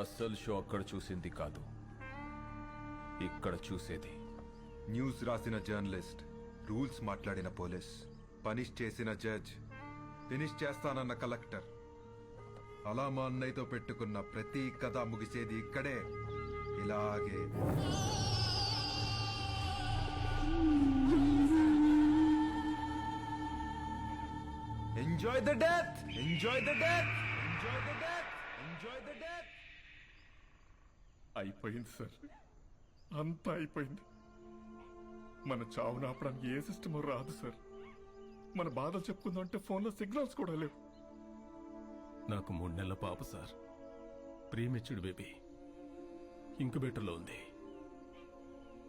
అస్సలు షో అక్కడ చూసింది కాదు, ఇక్కడ చూసేది. న్యూస్ రాసిన జర్నలిస్ట్, రూల్స్ మాట్లాడిన పోలీస్, పనిష్ చేసిన జడ్జ్, ఫినిష్ చేస్తానన్న కలెక్టర్, అలా మా అన్నయ్యతో పెట్టుకున్న ప్రతి కథ ముగిసేది ఇక్కడే, ఇలాగే. Enjoy the death, enjoy the death, enjoy the death, enjoy the death. అయిపోయింది సార్, అంతా అయిపోయింది. మన చావును ఆపడానికి ఏ సిస్టమ్ రాదు సార్. మన బాధలు చెప్పుకుందామంటే ఫోన్లో సిగ్నల్స్ కూడా లేవు. నాకు 3 నెలల పాప సార్, ప్రీమెచ్యూర్డ్ బేబీ, ఇంక్యుబేటర్లో ఉంది.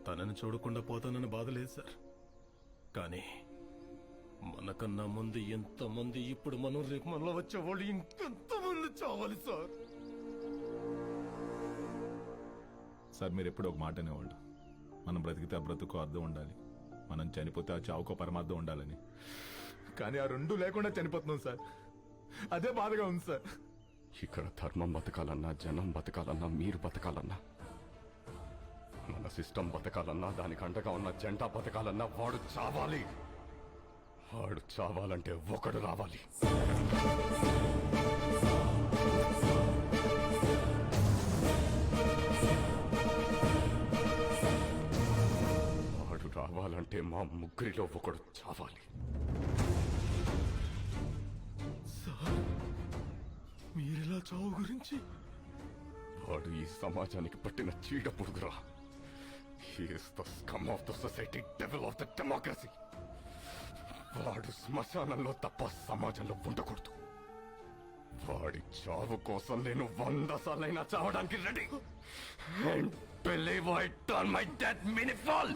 తనని చూడకుండా పోతానన్న బాధ లేదు సార్. కానీ మనకన్నా ముందు ఎంతమంది, ఇప్పుడు మనం రేపు మనలో వచ్చేవాళ్ళు ఇంకెంతమంది చావాలి సార్. సార్ మీరు ఎప్పుడు ఒక మాట అనేవాళ్ళు, మనం బ్రతికితే ఆ బ్రతుకు అర్థం ఉండాలి, మనం చనిపోతే ఆ చావుకో పరమార్థం ఉండాలని. కానీ ఆ రెండు లేకుండా చనిపోతున్నాం సార్. అదే బాధగా ఉంది సార్. ఇక్కడ ధర్మం బతకాలన్నా, జనం బతకాలన్నా, మీరు బతకాలన్నా, మన సిస్టమ్ బతకాలన్నా, దానికి అండగా ఉన్న జెండా బతకాలన్నా వాడు చావాలి. వాడు చావాలంటే ఒకడు రావాలి. వాడు రావాలంటే మా ముగ్గురిలో ఒకడు చావాలి. సార్, మీరెలా చావు గురించి? వాడు ఈ సమాజానికి పట్టిన చీడ పురుగురా. He is the scum of the society, devil of the democracy. వాడు శ్మశానంలో తప్ప సమాజంలో ఉండకూడదు. వాడి చావు కోసం నేను 100 సార్లైనా చావడానికి ready. And believe I turn my death meaningful.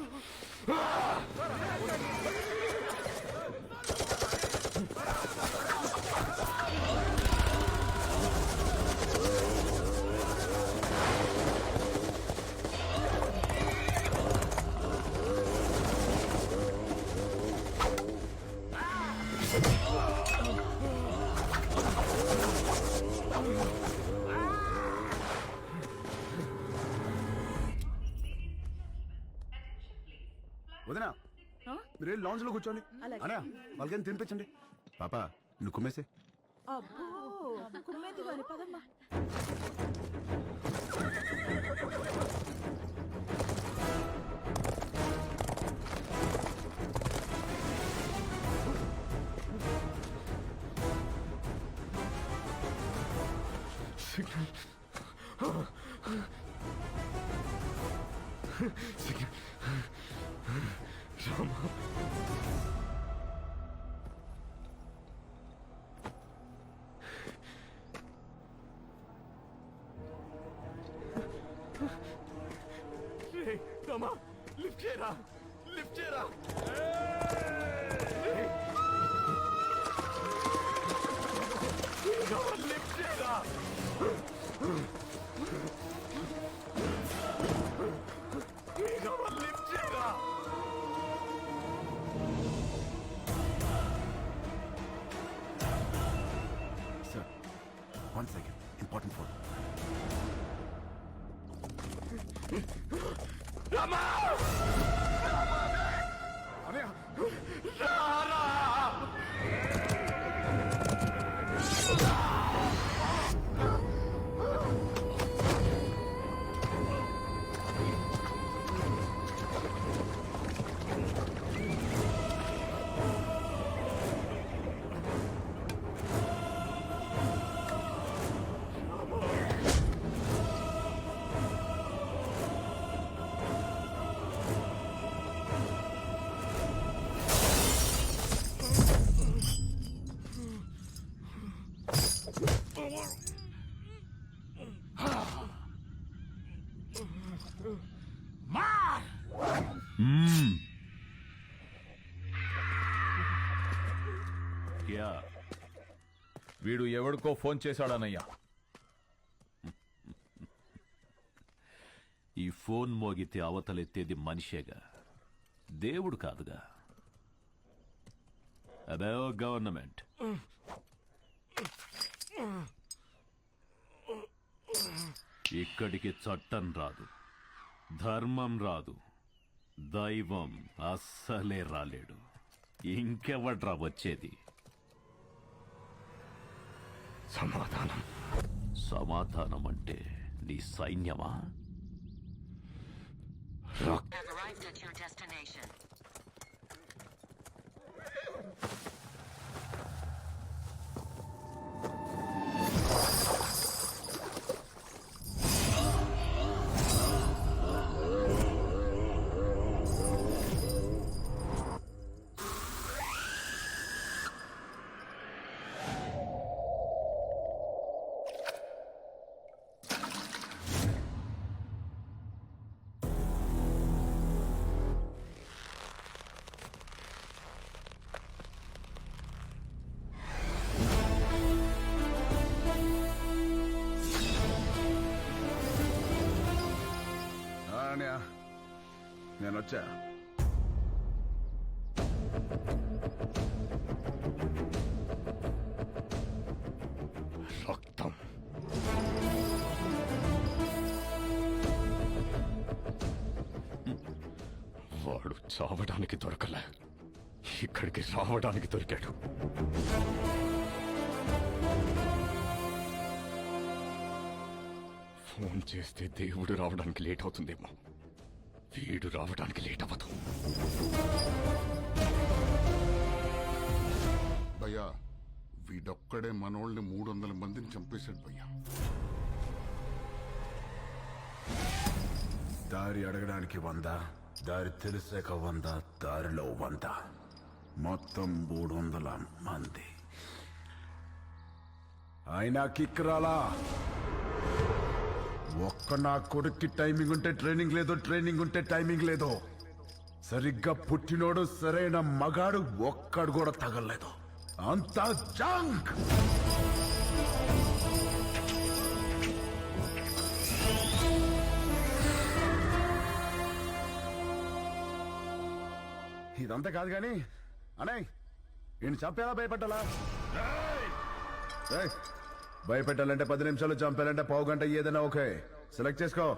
వదినా, మీరు లాంజ్ లో కూర్చోండి. అన్నా వాళ్ళకైనా తినిపించండి. పాప నువ్వు కుమ్మేసే. Rama, lift చేయరా, లిఫ్ట్ చేయరా. లిఫ్ట్ చేయరా. లిఫ్ట్ చేయరా. Sir 1 second, important phone. Rama! Rara! వీడు ఎవడికో ఫోన్ చేశాడనయ్యా. ఈ ఫోన్ మోగితే అవతలెత్తేది మనిషేగా, దేవుడు కాదుగా. అదే గవర్నమెంట్. ఇక్కడికి చట్టం రాదు, ధర్మం రాదు, దైవం అస్సలే రాలేడు. ఇంకెవడ్రా వచ్చేది? సమాధానం. సమాధానం అంటే నీ సైన్యమా? Have arrived at your destination. నేను వచ్చా. రక్తం. వాడు చావడానికి దొరకలే, ఇక్కడికి రావడానికి దొరికాడు. ఫోన్ చేస్తే దేవుడు రావడానికి లేట్ అవుతుందేమో, వీడు రావడానికి లేట్ అవ్వదు. భయ్యా వీడొక్కడే మనోళ్ళని 300 మందిని చంపేశాడు భయ్యా. దారి అడగడానికి 100, దారి తెలిసాక 100, దారిలో 100, మొత్తం 300 మంది. అయినా కిక్ రాలా. ఒక్క నా కొడుక్కి టైమింగ్ ఉంటే ట్రైనింగ్ లేదు, ట్రైనింగ్ ఉంటే టైమింగ్ లేదు. సరిగ్గా పుట్టినోడు సరైన మగాడు ఒక్కడు కూడా తగలలేదు. అంతా జంక్. ఇదంతా కాదు కానీ అనే ఈయన చంపేలా భయపెట్టాలా? ఏయ్, భయపెట్టాలంటే 10 నిమిషాలు, చంపాలంటే పావు గంట, ఏదైనా ఓకే. సెలెక్ట్ చేసుకో.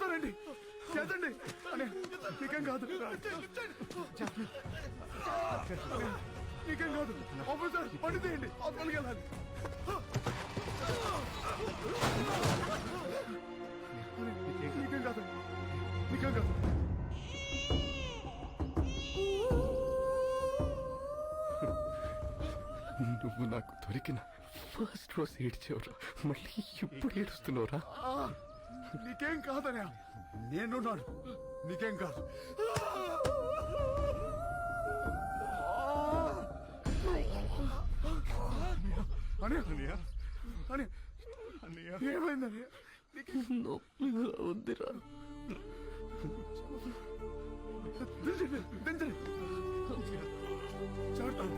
చెప్తానండి చేతండి అని నీకేం కాదు నీకేం కాదు ఆఫీసర్ పని తీయండి హాస్పిటల్కి వెళ్ళాలి నీకేం కాదు నీకేం కాదు నువ్వు నాకు దొరికిన ఫస్ట్ రోజు ఏడ్చేవరా మళ్ళీ ఇప్పుడు ఏడుస్తున్నావురా నీకేం కాదనే నేనున్నాను నీకేం కాదు అని అని ఏమైందని నొప్పిగా ఉందిరా దించండి దించండి చేస్తాను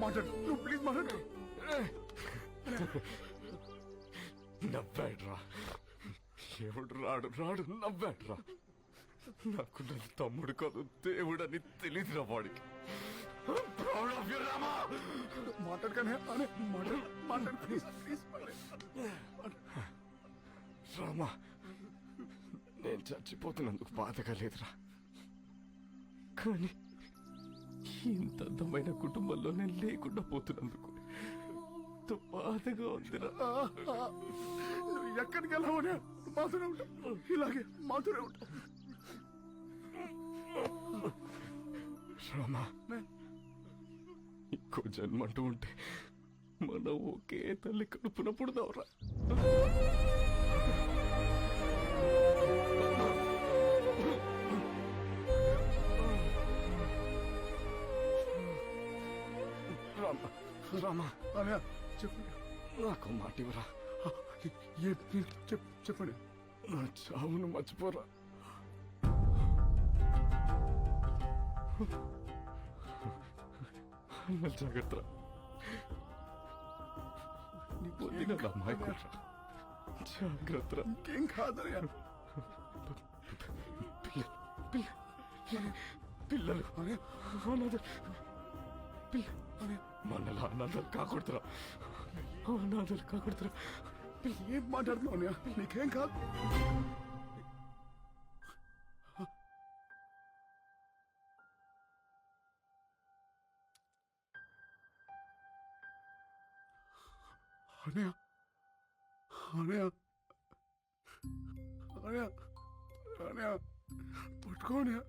మాట్లాడు నువ్వు ప్లీజ్ మాట్లాడు నవ్వాడురా ఎవడు రాడు రాడు నవ్వాడురా నాకు నా తమ్ముడు కాదు దేవుడని తెలియదురా వాడికి మాట్లాడగానే అని మాట్లాడు మాట్లాడు ప్లీజ్ ప్లీజ్ రామా నేను చచ్చిపోతున్నందుకు బాధగా లేదురా కానీ ఇంత అందమైన కుటుంబంలో నేను లేకుండా పోతున్నందుకు ఎంతో బాధగా ఉందిరా నువ్వు ఎక్కడికి వెళ్ళావనే మాతోనే ఉంటావు ఇలాగే మాతోనే ఉంటావు రామా ఇంకో జన్మంటూ ఉంటే మనం ఒకే తల్లి కడుపున పుడదావురా రామా రామా అనే చెప్పు నాకు మాట ఇవ్వరా చెప్పండి నా చావును మర్చిపోరా అన్న జాగ్రత్త వదిన నా మాయకురా జాగ్రత్త ఇంకేం కాదనే పిల్లలు అనాథలు మనలా అనాథలు కాకూడదురా అనాథలు కాకూడదురా ఏం మాట్లాడుతున్నావు నీకేం కాదు అనయా అనయా అనయా అనయా పట్టుకోనయా